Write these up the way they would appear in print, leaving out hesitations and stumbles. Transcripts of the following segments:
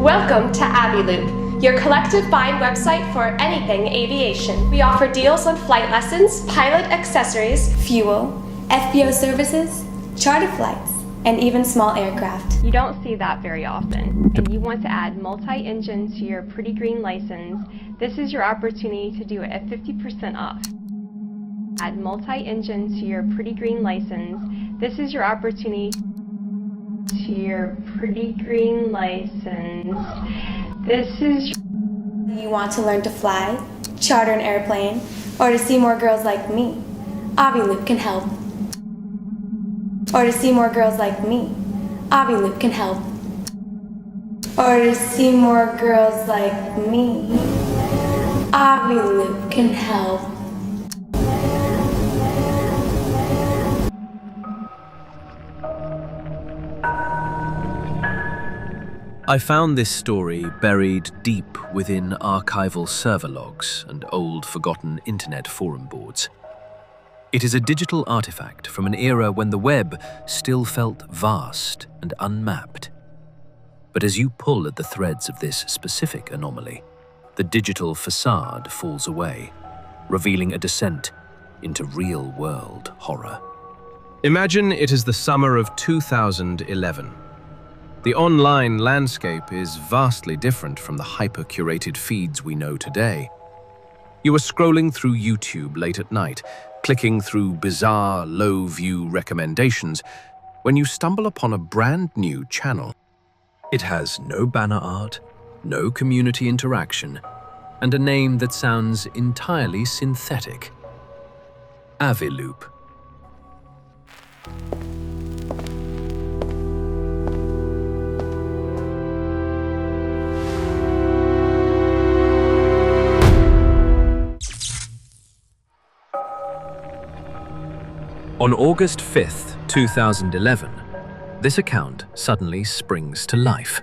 Welcome to Aviloop, your collective buying website for anything aviation. We offer deals on flight lessons, pilot accessories, fuel, FBO services, charter flights, and even small aircraft. You don't see that very often, and you want to add multi-engine to your pretty green license. This is your opportunity to do it at 50% off. Add multi-engine to your pretty green license. This is your opportunity to your pretty green license. This is You want to learn to fly, charter an airplane, or to see more girls like me? Aviloop can help. Or to see more girls like me? Aviloop can help. Or to see more girls like me? Aviloop can help. I found this story buried deep within archival server logs and old forgotten internet forum boards. It is a digital artifact from an era when the web still felt vast and unmapped. But as you pull at the threads of this specific anomaly, the digital facade falls away, revealing a descent into real-world horror. Imagine it is the summer of 2011. The online landscape is vastly different from the hyper-curated feeds we know today. You are scrolling through YouTube late at night, clicking through bizarre, low-view recommendations, when you stumble upon a brand new channel. It has no banner art, no community interaction, and a name that sounds entirely synthetic. Aviloop. On August 5th, 2011, this account suddenly springs to life.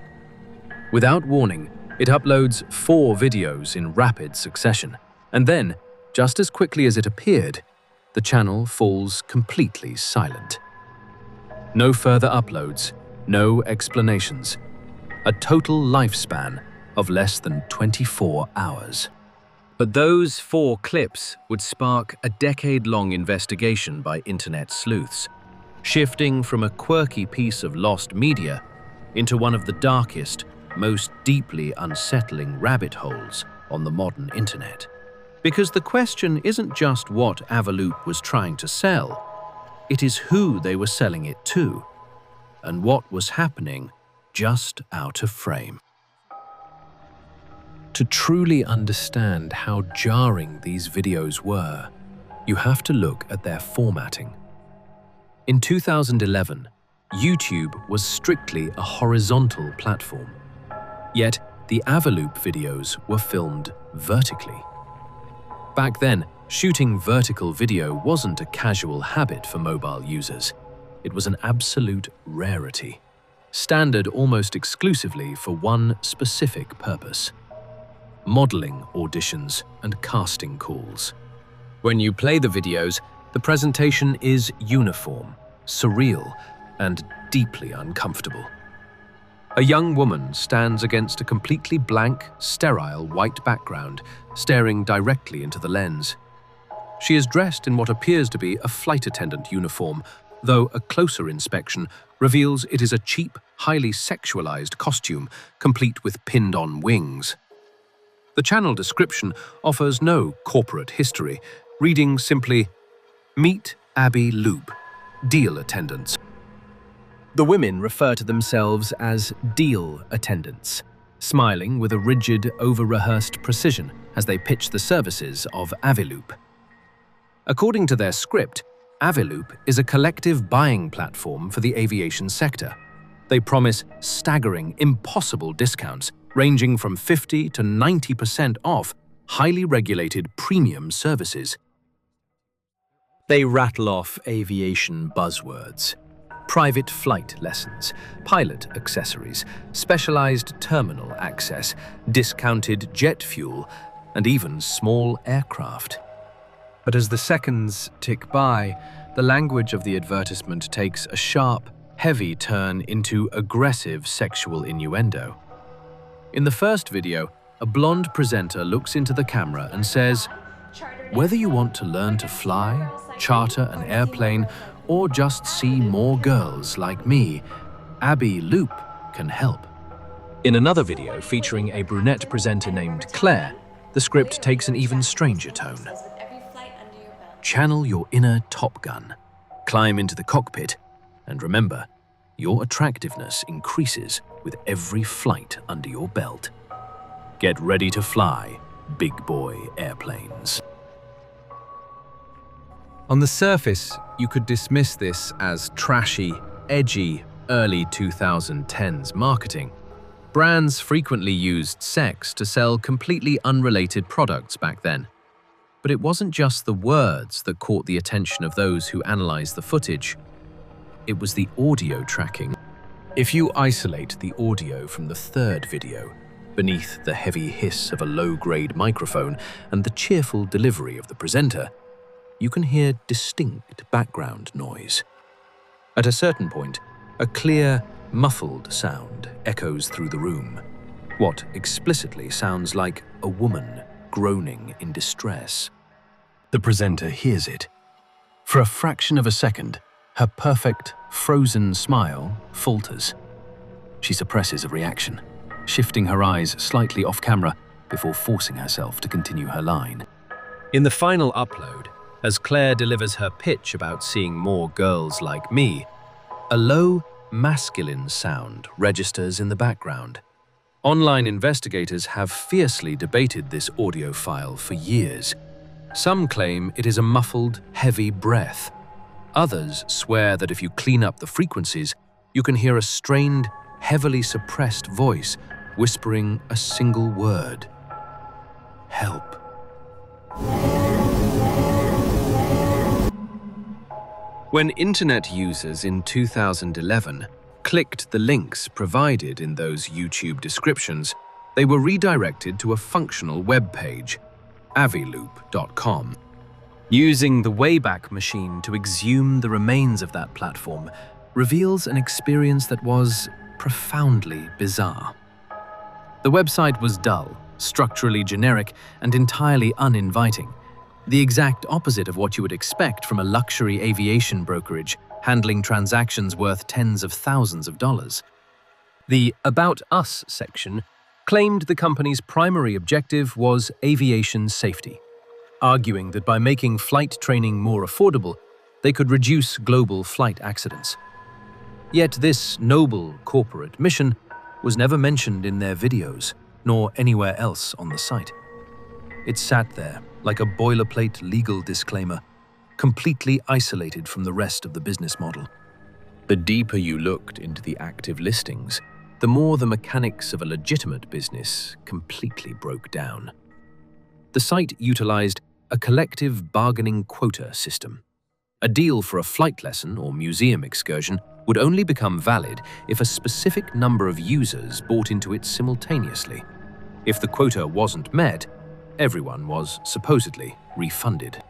Without warning, it uploads 4 videos in rapid succession, and then, just as quickly as it appeared, the channel falls completely silent. No further uploads, no explanations. A total lifespan of less than 24 hours. But those 4 clips would spark a decade-long investigation by internet sleuths, shifting from a quirky piece of lost media into one of the darkest, most deeply unsettling rabbit holes on the modern internet. Because the question isn't just what Aviloop was trying to sell, it is who they were selling it to, and what was happening just out of frame. To truly understand how jarring these videos were, you have to look at their formatting. In 2011, YouTube was strictly a horizontal platform. Yet, the Aviloop videos were filmed vertically. Back then, shooting vertical video wasn't a casual habit for mobile users. It was an absolute rarity, standard almost exclusively for one specific purpose: modeling auditions and casting calls. When you play the videos, the presentation is uniform, surreal, and deeply uncomfortable. A young woman stands against a completely blank, sterile white background, staring directly into the lens. She is dressed in what appears to be a flight attendant uniform, though a closer inspection reveals it is a cheap, highly sexualized costume, complete with pinned-on wings. The channel description offers no corporate history, reading simply, "Meet Aviloop, deal attendants." The women refer to themselves as deal attendants, smiling with a rigid, over-rehearsed precision as they pitch the services of Aviloop. According to their script, Aviloop is a collective buying platform for the aviation sector. They promise staggering, impossible discounts, ranging from 50 to 90% off highly regulated premium services. They rattle off aviation buzzwords: private flight lessons, pilot accessories, specialized terminal access, discounted jet fuel, and even small aircraft. But as the seconds tick by, the language of the advertisement takes a sharp, heavy turn into aggressive sexual innuendo. In the first video, a blonde presenter looks into the camera and says, "Whether you want to learn to fly, charter an airplane, or just see more girls like me, Aviloop can help." In another video featuring a brunette presenter named Claire, the script takes an even stranger tone. Channel your inner Top Gun, climb into the cockpit, and remember, your attractiveness increases with every flight under your belt. Get ready to fly, big boy airplanes. On the surface, you could dismiss this as trashy, edgy, early 2010s marketing. Brands frequently used sex to sell completely unrelated products back then. But it wasn't just the words that caught the attention of those who analyzed the footage. It was the audio tracking. If you isolate the audio from the third video, beneath the heavy hiss of a low-grade microphone and the cheerful delivery of the presenter, you can hear distinct background noise. At a certain point, a clear, muffled sound echoes through the room, what explicitly sounds like a woman groaning in distress. The presenter hears it. For a fraction of a second, her perfect, frozen smile falters. She suppresses a reaction, shifting her eyes slightly off camera before forcing herself to continue her line. In the final upload, as Claire delivers her pitch about seeing more girls like me, a low, masculine sound registers in the background. Online investigators have fiercely debated this audio file for years. Some claim it is a muffled, heavy breath. Others swear that if you clean up the frequencies, you can hear a strained, heavily suppressed voice whispering a single word: help. When internet users in 2011 clicked the links provided in those YouTube descriptions, they were redirected to a functional web page, aviloop.com. Using the Wayback Machine to exhume the remains of that platform reveals an experience that was profoundly bizarre. The website was dull, structurally generic, and entirely uninviting, the exact opposite of what you would expect from a luxury aviation brokerage handling transactions worth tens of thousands of dollars. The About Us section claimed the company's primary objective was aviation safety, arguing that by making flight training more affordable, they could reduce global flight accidents. Yet this noble corporate mission was never mentioned in their videos, nor anywhere else on the site. It sat there like a boilerplate legal disclaimer, completely isolated from the rest of the business model. The deeper you looked into the active listings, the more the mechanics of a legitimate business completely broke down. The site utilized a collective bargaining quota system. A deal for a flight lesson or museum excursion would only become valid if a specific number of users bought into it simultaneously. If the quota wasn't met, everyone was supposedly refunded.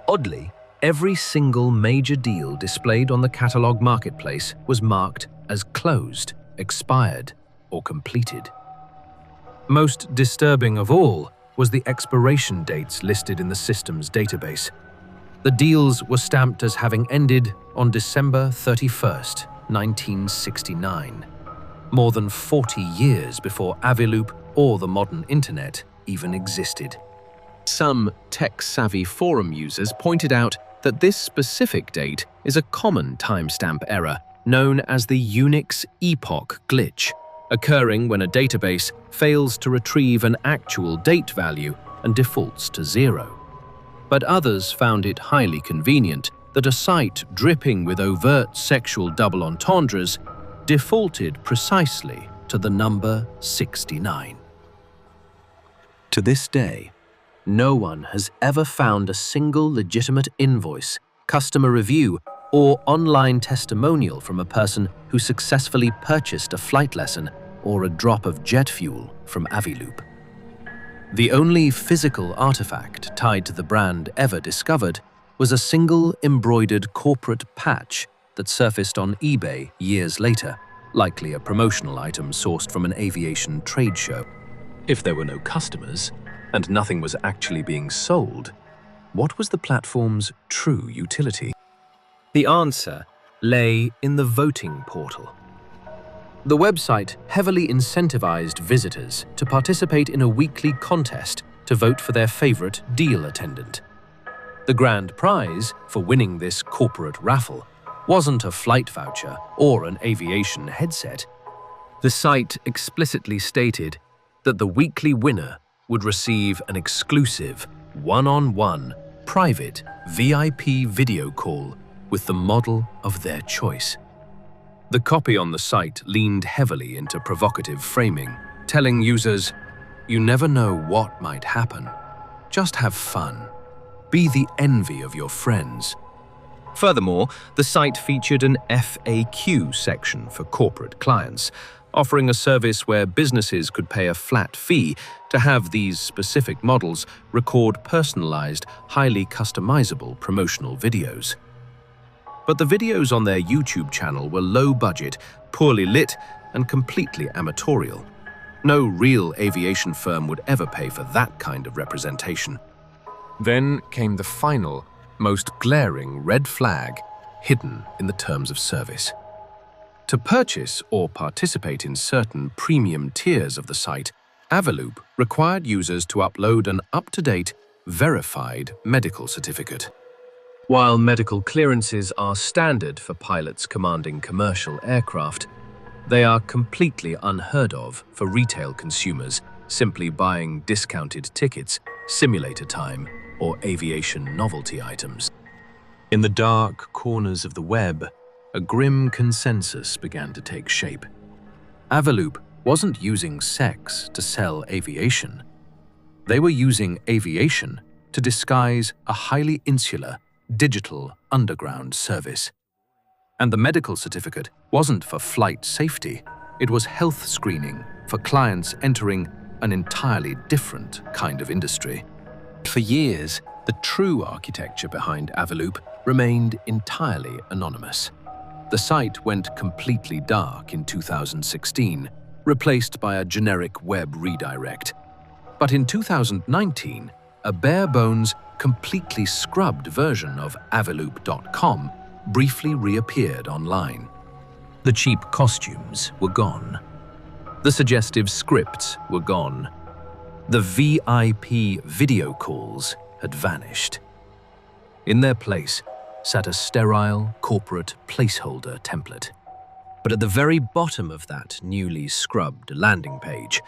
Oddly, every single major deal displayed on the catalog marketplace was marked as closed, expired, or completed. Most disturbing of all was the expiration dates listed in the system's database. The deals were stamped as having ended on December 31st, 1969, more than 40 years before Aviloop or the modern internet even existed. Some tech-savvy forum users pointed out that this specific date is a common timestamp error known as the Unix epoch glitch, occurring when a database fails to retrieve an actual date value and defaults to 0. But others found it highly convenient that a site dripping with overt sexual double entendres defaulted precisely to the number 69. To this day, no one has ever found a single legitimate invoice, customer review, or online testimonial from a person who successfully purchased a flight lesson or a drop of jet fuel from Aviloop. The only physical artifact tied to the brand ever discovered was a single embroidered corporate patch that surfaced on eBay years later, likely a promotional item sourced from an aviation trade show. If there were no customers, and nothing was actually being sold, what was the platform's true utility? The answer lay in the voting portal. The website heavily incentivized visitors to participate in a weekly contest to vote for their favorite deal attendant. The grand prize for winning this corporate raffle wasn't a flight voucher or an aviation headset. The site explicitly stated that the weekly winner would receive an exclusive, one-on-one, private VIP video call with the model of their choice. The copy on the site leaned heavily into provocative framing, telling users, "You never know what might happen. Just have fun. Be the envy of your friends." Furthermore, the site featured an FAQ section for corporate clients, offering a service where businesses could pay a flat fee to have these specific models record personalized, highly customizable promotional videos. But the videos on their YouTube channel were low-budget, poorly lit, and completely amatorial. No real aviation firm would ever pay for that kind of representation. Then came the final, most glaring red flag hidden in the terms of service. To purchase or participate in certain premium tiers of the site, Aviloop required users to upload an up-to-date, verified medical certificate. While medical clearances are standard for pilots commanding commercial aircraft, they are completely unheard of for retail consumers simply buying discounted tickets, simulator time, or aviation novelty items. In the dark corners of the web, a grim consensus began to take shape. Aviloop wasn't using sex to sell aviation. They were using aviation to disguise a highly insular, digital underground service. And the medical certificate wasn't for flight safety, it was health screening for clients entering an entirely different kind of industry. For years, the true architecture behind Aviloop remained entirely anonymous. The site went completely dark in 2016, replaced by a generic web redirect. But in 2019, a bare-bones, completely scrubbed version of aviloop.com briefly reappeared online. The cheap costumes were gone. The suggestive scripts were gone. The VIP video calls had vanished. In their place sat a sterile corporate placeholder template. But at the very bottom of that newly scrubbed landing page,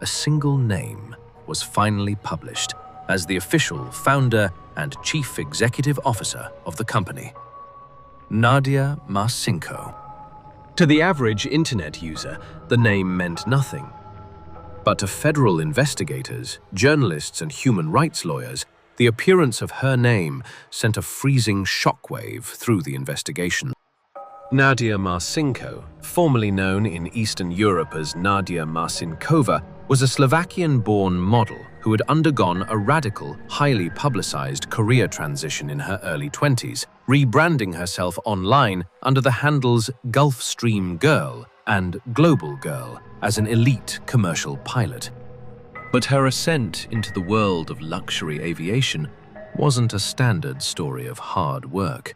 a single name was finally published as the official founder and chief executive officer of the company, Nadia Marcinko. To the average internet user, the name meant nothing. But to federal investigators, journalists, and human rights lawyers, the appearance of her name sent a freezing shockwave through the investigation. Nadia Marcinko, formerly known in Eastern Europe as Nadia Marcinkova, was a Slovakian-born model who had undergone a radical, highly publicized career transition in her early 20s, rebranding herself online under the handles Gulfstream Girl and Global Girl as an elite commercial pilot. But her ascent into the world of luxury aviation wasn't a standard story of hard work.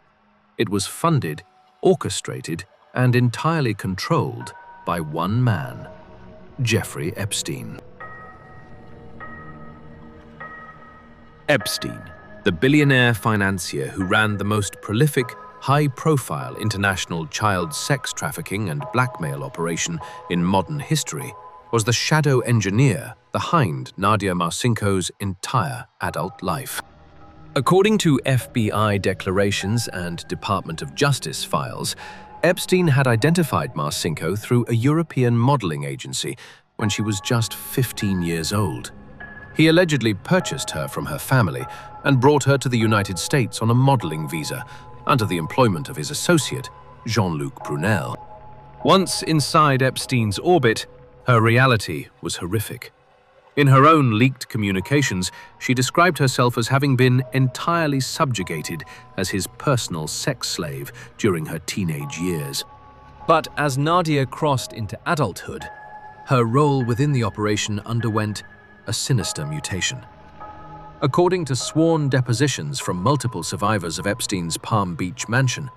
It was funded, orchestrated, and entirely controlled by one man, Jeffrey Epstein. Epstein, the billionaire financier who ran the most prolific, high-profile international child sex trafficking and blackmail operation in modern history, was the shadow engineer behind Nadia Marcinko's entire adult life. According to FBI declarations and Department of Justice files, Epstein had identified Marcinko through a European modeling agency when she was just 15 years old. He allegedly purchased her from her family and brought her to the United States on a modeling visa under the employment of his associate, Jean-Luc Brunel. Once inside Epstein's orbit, her reality was horrific. In her own leaked communications, she described herself as having been entirely subjugated as his personal sex slave during her teenage years. But as Nadia crossed into adulthood, her role within the operation underwent a sinister mutation. According to sworn depositions from multiple survivors of Epstein's Palm Beach mansion,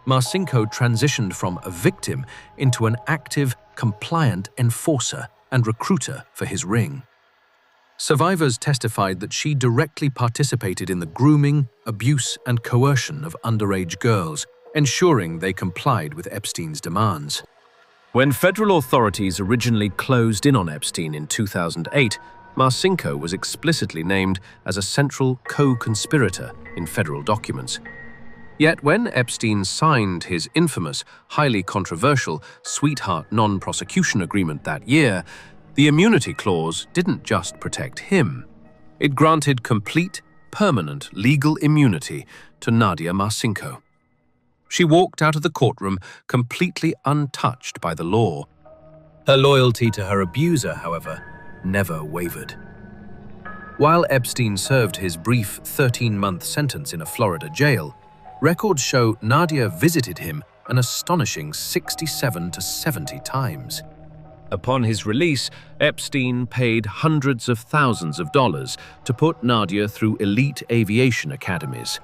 Marcinko transitioned from a victim into an active, compliant enforcer and recruiter for his ring. Survivors testified that she directly participated in the grooming, abuse, and coercion of underage girls, ensuring they complied with Epstein's demands. When federal authorities originally closed in on Epstein in 2008, Marcinko was explicitly named as a central co-conspirator in federal documents. Yet when Epstein signed his infamous, highly controversial Sweetheart Non-Prosecution Agreement that year, the immunity clause didn't just protect him. It granted complete, permanent legal immunity to Nadia Marcinko. She walked out of the courtroom completely untouched by the law. Her loyalty to her abuser, however, never wavered. While Epstein served his brief 13-month sentence in a Florida jail, records show Nadia visited him an astonishing 67 to 70 times. Upon his release, Epstein paid hundreds of thousands of dollars to put Nadia through elite aviation academies.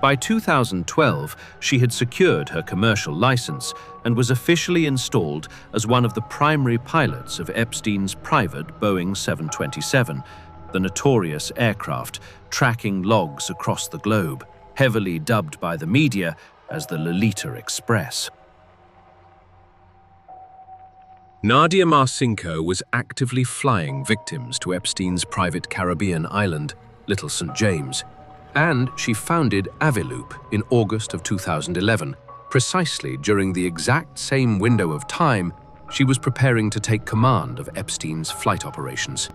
By 2012, she had secured her commercial license and was officially installed as one of the primary pilots of Epstein's private Boeing 727, the notorious aircraft tracking logs across the globe, heavily dubbed by the media as the Lolita Express. Nadia Marcinko was actively flying victims to Epstein's private Caribbean island, Little St. James, and she founded Aviloop in August of 2011, precisely during the exact same window of time she was preparing to take command of Epstein's flight operations.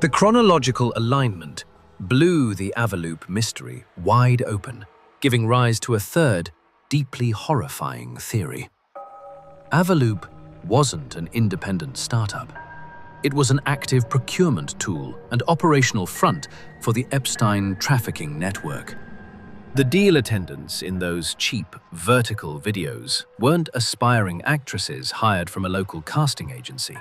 The chronological alignment blew the Aviloop mystery wide open, giving rise to a third, deeply horrifying theory. Aviloop wasn't an independent startup. It was an active procurement tool and operational front for the Epstein trafficking network. The deal attendants in those cheap, vertical videos weren't aspiring actresses hired from a local casting agency.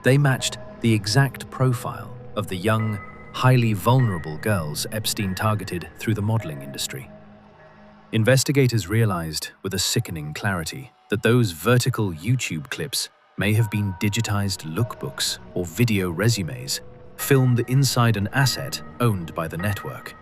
They matched the exact profile of the young, highly vulnerable girls Epstein targeted through the modeling industry. Investigators realized with a sickening clarity that those vertical YouTube clips may have been digitized lookbooks or video resumes, filmed inside an asset owned by the network.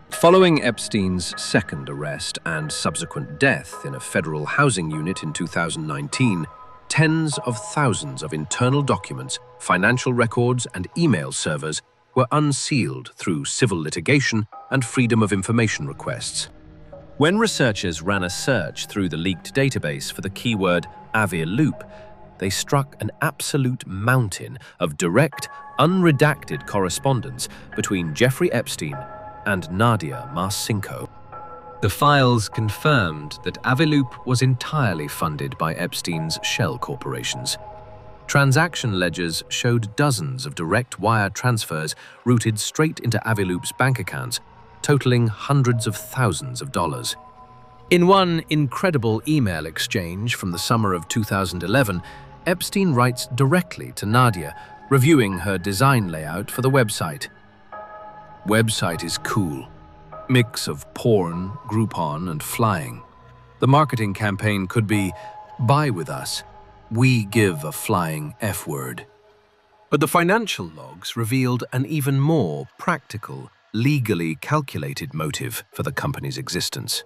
Following Epstein's second arrest and subsequent death in a federal housing unit in 2019, tens of thousands of internal documents, financial records, and email servers were unsealed through civil litigation and freedom of information requests. When researchers ran a search through the leaked database for the keyword Aviloop, they struck an absolute mountain of direct, unredacted correspondence between Jeffrey Epstein and Nadia Marcinko. The files confirmed that Aviloop was entirely funded by Epstein's shell corporations. Transaction ledgers showed dozens of direct wire transfers routed straight into Aviloop's bank accounts, totaling hundreds of thousands of dollars. In one incredible email exchange from the summer of 2011, Epstein writes directly to Nadia, reviewing her design layout for the website. "Website is cool. Mix of porn, Groupon, and flying. The marketing campaign could be, buy with us. We give a flying F-word." But the financial logs revealed an even more practical, legally calculated motive for the company's existence.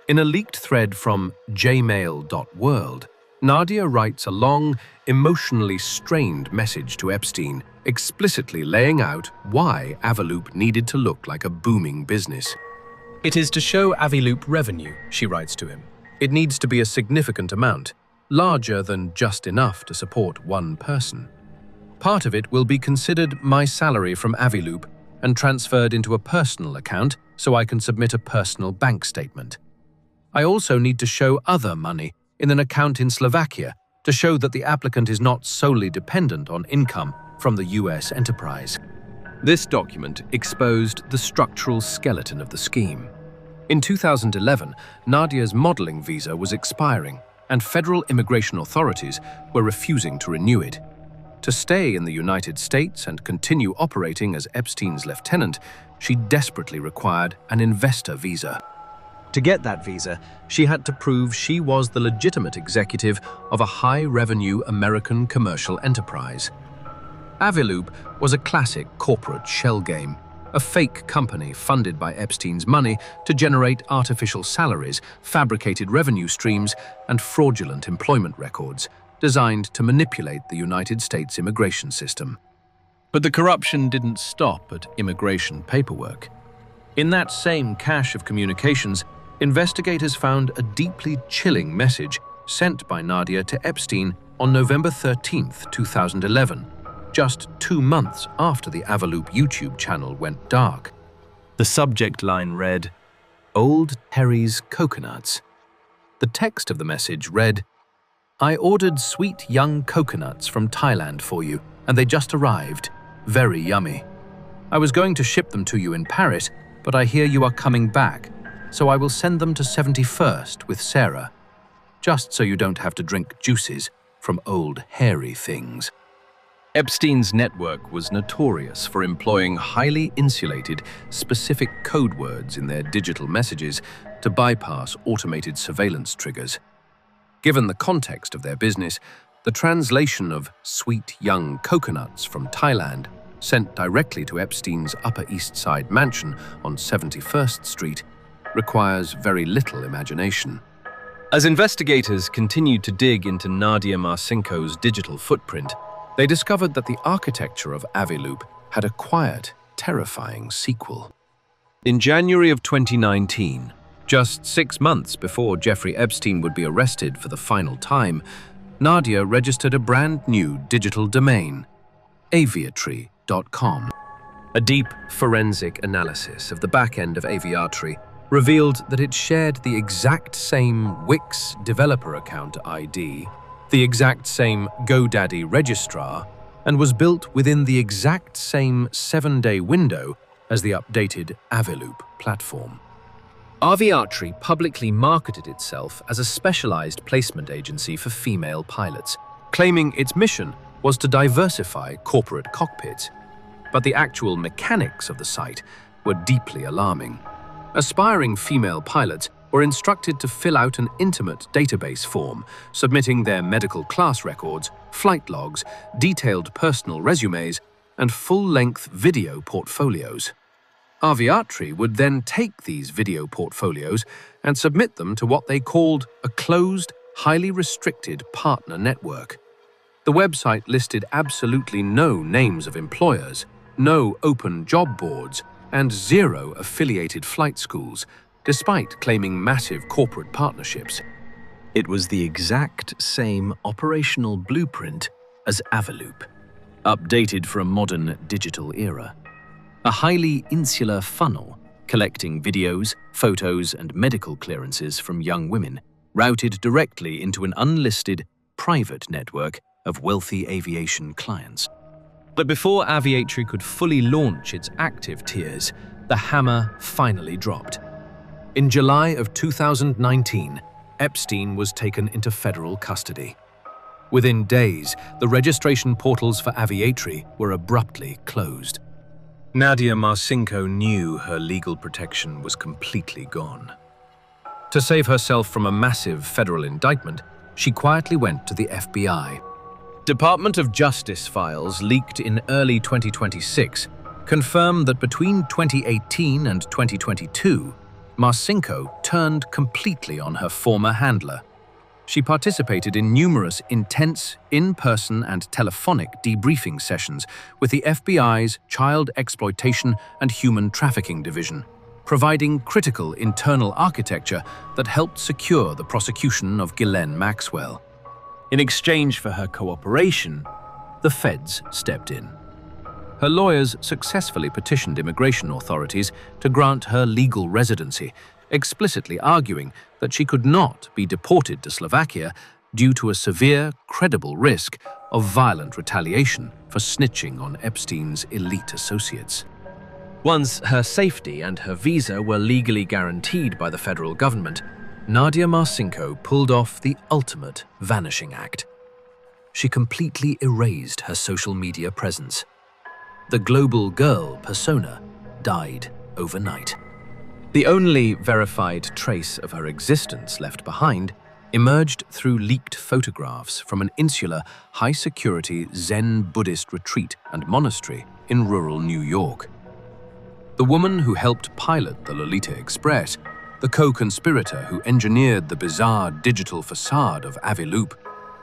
In a leaked thread from jmail.world, Nadia writes a long, emotionally strained message to Epstein, explicitly laying out why Aviloop needed to look like a booming business. "It is to show Aviloop revenue," she writes to him. "It needs to be a significant amount, larger than just enough to support one person. Part of it will be considered my salary from Aviloop and transferred into a personal account so I can submit a personal bank statement. I also need to show other money in an account in Slovakia to show that the applicant is not solely dependent on income from the US enterprise." This document exposed the structural skeleton of the scheme. In 2011, Nadia's modeling visa was expiring, and federal immigration authorities were refusing to renew it. To stay in the United States and continue operating as Epstein's lieutenant, she desperately required an investor visa. To get that visa, she had to prove she was the legitimate executive of a high-revenue American commercial enterprise. Aviloop was a classic corporate shell game, a fake company funded by Epstein's money to generate artificial salaries, fabricated revenue streams, and fraudulent employment records, designed to manipulate the United States immigration system. But the corruption didn't stop at immigration paperwork. In that same cache of communications, investigators found a deeply chilling message sent by Nadia to Epstein on November 13, 2011, just 2 months after the Aviloop YouTube channel went dark. The subject line read, "Old Terry's Coconuts." The text of the message read, "I ordered sweet young coconuts from Thailand for you, and they just arrived. Very yummy. I was going to ship them to you in Paris, but I hear you are coming back, so I will send them to 71st with Sarah, just so you don't have to drink juices from old hairy things." Epstein's network was notorious for employing highly insulated, specific code words in their digital messages to bypass automated surveillance triggers. Given the context of their business, the translation of "sweet young coconuts from Thailand" sent directly to Epstein's Upper East Side mansion on 71st Street requires very little imagination. As investigators continued to dig into Nadia Marcinko's digital footprint, they discovered that the architecture of Aviloop had a quiet, terrifying sequel. In January of 2019, just 6 months before Jeffrey Epstein would be arrested for the final time, Nadia registered a brand new digital domain, aviatory.com. A deep forensic analysis of the back end of Aviatory revealed that it shared the exact same Wix developer account ID, the exact same GoDaddy registrar, and was built within the exact same 7-day window as the updated Aviloop platform. Aviatory publicly marketed itself as a specialized placement agency for female pilots, claiming its mission was to diversify corporate cockpits. But the actual mechanics of the site were deeply alarming. Aspiring female pilots were instructed to fill out an intimate database form, submitting their medical class records, flight logs, detailed personal resumes, and full-length video portfolios. Aviatory would then take these video portfolios and submit them to what they called a closed, highly restricted partner network. The website listed absolutely no names of employers, no open job boards, and 0 affiliated flight schools, despite claiming massive corporate partnerships. It was the exact same operational blueprint as Aviloop, updated for a modern digital era. A highly insular funnel, collecting videos, photos, and medical clearances from young women, routed directly into an unlisted, private network of wealthy aviation clients. But before Aviatory could fully launch its active tiers, the hammer finally dropped. In July of 2019, Epstein was taken into federal custody. Within days, the registration portals for Aviatory were abruptly closed. Nadia Marcinko knew her legal protection was completely gone. To save herself from a massive federal indictment, she quietly went to the FBI. Department of Justice files leaked in early 2026 confirm that between 2018 and 2022, Marcinko turned completely on her former handler. She participated in numerous intense in-person and telephonic debriefing sessions with the FBI's Child Exploitation and Human Trafficking Division, providing critical internal architecture that helped secure the prosecution of Ghislaine Maxwell. In exchange for her cooperation, the feds stepped in. Her lawyers successfully petitioned immigration authorities to grant her legal residency, explicitly arguing that she could not be deported to Slovakia due to a severe, credible risk of violent retaliation for snitching on Epstein's elite associates. Once her safety and her visa were legally guaranteed by the federal government, Nadia Marcinko pulled off the ultimate vanishing act. She completely erased her social media presence. The global girl persona died overnight. The only verified trace of her existence left behind emerged through leaked photographs from an insular, high-security Zen Buddhist retreat and monastery in rural New York. The woman who helped pilot the Lolita Express, the co-conspirator who engineered the bizarre digital facade of Aviloop,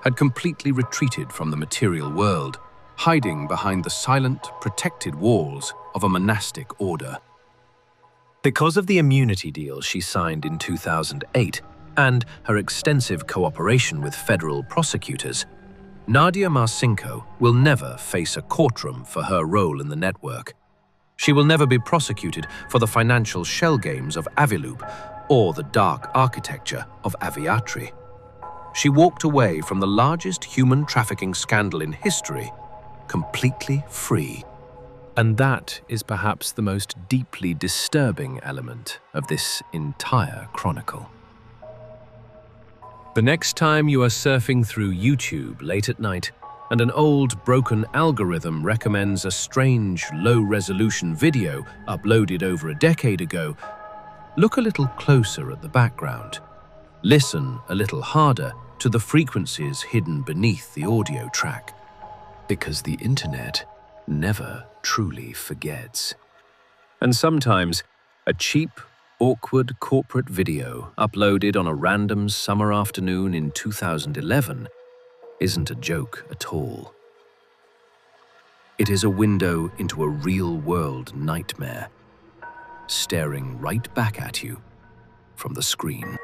had completely retreated from the material world, hiding behind the silent, protected walls of a monastic order. Because of the immunity deal she signed in 2008 and her extensive cooperation with federal prosecutors, Nadia Marcinko will never face a courtroom for her role in the network. She will never be prosecuted for the financial shell games of Aviloop or the dark architecture of aviatry. She walked away from the largest human trafficking scandal in history, completely free. And that is perhaps the most deeply disturbing element of this entire chronicle. The next time you are surfing through YouTube late at night and an old, broken algorithm recommends a strange, low-resolution video uploaded over a decade ago, look a little closer at the background. Listen a little harder to the frequencies hidden beneath the audio track. Because the internet never truly forgets. And sometimes, a cheap, awkward corporate video uploaded on a random summer afternoon in 2011 isn't a joke at all. It is a window into a real-world nightmare, staring right back at you from the screen.